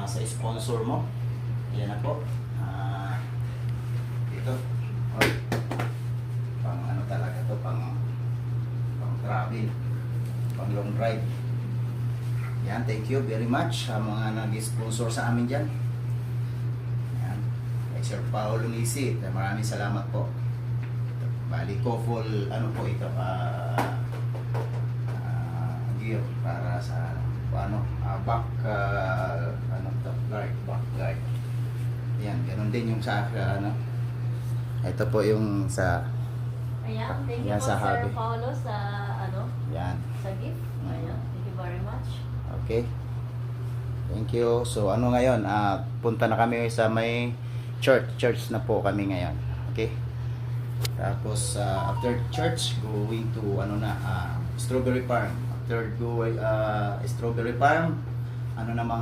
sa sponsor mo. Yan na po. Ito. Oh, pang ano talaga to, pang travel, pang long drive. Yan, thank you very much sa mga nag-sponsor sa amin dyan. Yan, kay Sir Paolo Nisi, maraming salamat po. Bali ko full ano po ito, gear para sa back guard, back guard. Yan, ganun din yung sa ito po yung sa Ayan, thank you yan, po sa Sir hobby. Paulo sa Yan. sa gift. Ayan, thank you very much. Okay. Thank you. So ano ngayon, punta na kami sa may church na po kami ngayon. Okay. Tapos after church, going to Strawberry Farm. After going Strawberry Farm, namang